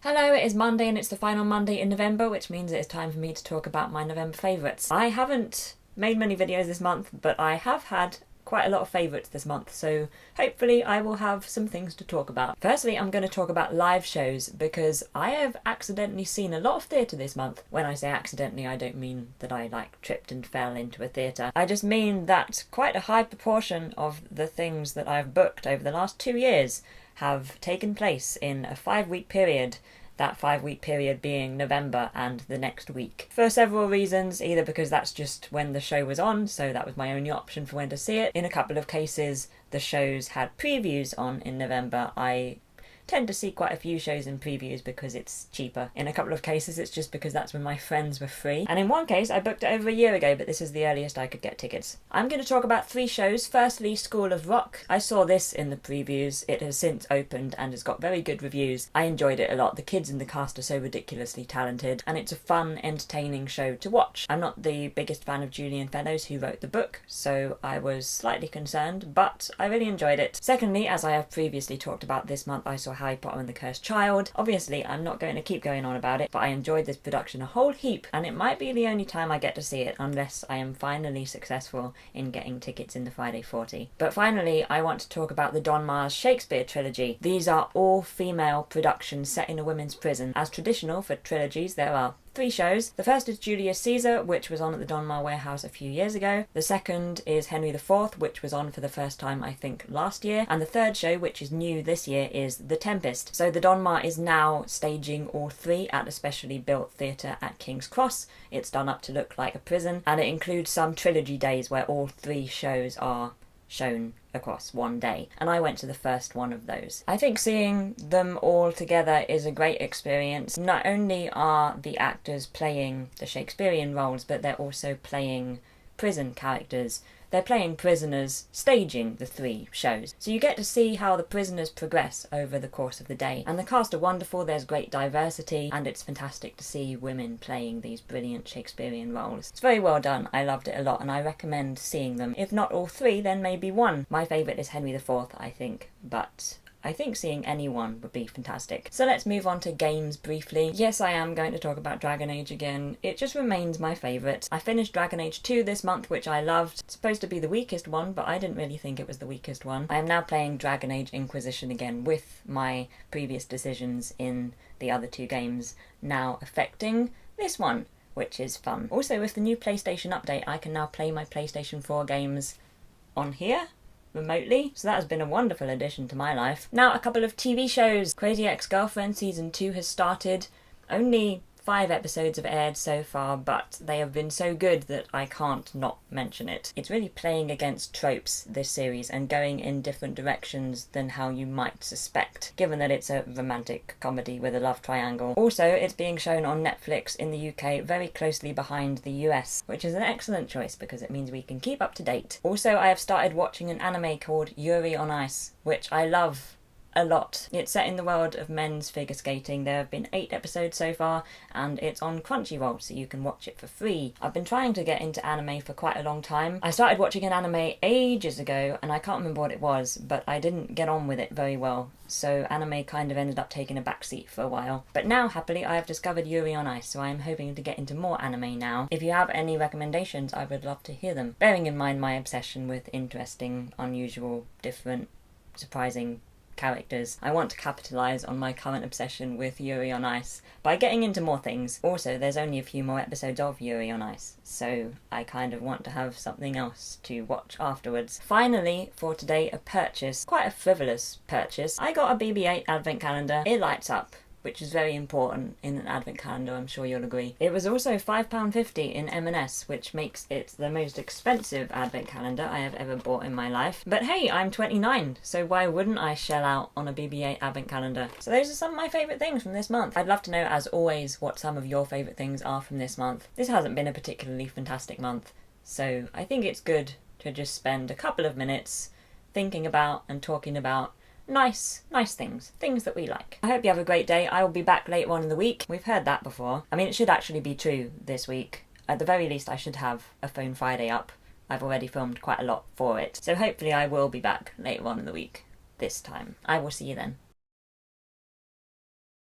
Hello, it is Monday and it's the final Monday in November, which means it is time for me to talk about my November favourites. I haven't made many videos this month, but I have had quite a lot of favourites this month, so hopefully I will have some things to talk about. Firstly, I'm going to talk about live shows, because I have accidentally seen a lot of theatre this month. When I say accidentally, I don't mean that I tripped and fell into a theatre. I just mean that quite a high proportion of the things that I've booked over the last 2 years have taken place in a 5-week period, that 5-week period being November and the next week. For several reasons, either because that's just when the show was on, so that was my only option for when to see it. In a couple of cases, the shows had previews on in November. I tend to see quite a few shows in previews because it's cheaper. In a couple of cases it's just because that's when my friends were free. And in one case I booked it over a year ago, but this is the earliest I could get tickets. I'm going to talk about 3 shows. Firstly, School of Rock. I saw this in the previews. It has since opened and has got very good reviews. I enjoyed it a lot. The kids in the cast are so ridiculously talented and it's a fun, entertaining show to watch. I'm not the biggest fan of Julian Fellowes, who wrote the book, so I was slightly concerned, but I really enjoyed it. Secondly, as I have previously talked about this month, I saw Harry Potter and the Cursed Child. Obviously, I'm not going to keep going on about it, but I enjoyed this production a whole heap, and it might be the only time I get to see it, unless I am finally successful in getting tickets in the Friday 40. But finally, I want to talk about the Donmar's Shakespeare trilogy. These are all female productions set in a women's prison. As traditional for trilogies, there are 3 shows. The first is Julius Caesar, which was on at the Donmar warehouse a few years ago. The second is Henry IV, which was on for the first time I think last year. And the third show, which is new this year, is The Tempest. So the Donmar is now staging all 3 at a specially built theatre at King's Cross. It's done up to look like a prison, and it includes some trilogy days where all 3 shows are shown across one day, and I went to the first one of those. I think seeing them all together is a great experience. Not only are the actors playing the Shakespearean roles, but they're also playing prison characters. They're playing prisoners staging the 3 shows. So you get to see how the prisoners progress over the course of the day. And the cast are wonderful, there's great diversity, and it's fantastic to see women playing these brilliant Shakespearean roles. It's very well done, I loved it a lot, and I recommend seeing them. If not all 3, then maybe 1. My favourite is Henry IV, I think, but I think seeing anyone would be fantastic. So let's move on to games briefly. Yes, I am going to talk about Dragon Age again. It just remains my favourite. I finished Dragon Age 2 this month, which I loved. It's supposed to be the weakest one, but I didn't really think it was the weakest one. I am now playing Dragon Age Inquisition again, with my previous decisions in the other 2 games now affecting this one, which is fun. Also, with the new PlayStation update, I can now play my PlayStation 4 games on here remotely, so that has been a wonderful addition to my life. Now, a couple of TV shows. Crazy Ex-Girlfriend Season 2 has started. Only 5 episodes have aired so far, but they have been so good that I can't not mention it. It's really playing against tropes, this series, and going in different directions than how you might suspect, given that it's a romantic comedy with a love triangle. Also, it's being shown on Netflix in the UK, very closely behind the US, which is an excellent choice because it means we can keep up to date. Also, I have started watching an anime called Yuri on Ice, which I love a lot. It's set in the world of men's figure skating. There have been 8 episodes so far, and it's on Crunchyroll, so you can watch it for free. I've been trying to get into anime for quite a long time. I started watching an anime ages ago, and I can't remember what it was, but I didn't get on with it very well, so anime kind of ended up taking a backseat for a while. But now, happily, I have discovered Yuri on Ice, so I am hoping to get into more anime now. If you have any recommendations, I would love to hear them. Bearing in mind my obsession with interesting, unusual, different, surprising characters, I want to capitalise on my current obsession with Yuri on Ice by getting into more things. Also, there's only a few more episodes of Yuri on Ice, so I kind of want to have something else to watch afterwards. Finally, for today, a purchase, quite a frivolous purchase. I got a BB-8 advent calendar. It lights up, which is very important in an advent calendar, I'm sure you'll agree. It was also £5.50 in M&S, which makes it the most expensive advent calendar I have ever bought in my life. But hey, I'm 29, so why wouldn't I shell out on a BB-8 advent calendar? So those are some of my favourite things from this month. I'd love to know, as always, what some of your favourite things are from this month. This hasn't been a particularly fantastic month, so I think it's good to just spend a couple of minutes thinking about and talking about nice things that we like. I hope you have a great day. I will be back later on in the week. We've heard that before. I mean, it should actually be true this week. At the very least, I should have a Phone Friday up. I've already filmed quite a lot for it. So hopefully I will be back later on in the week this time. I will see you then.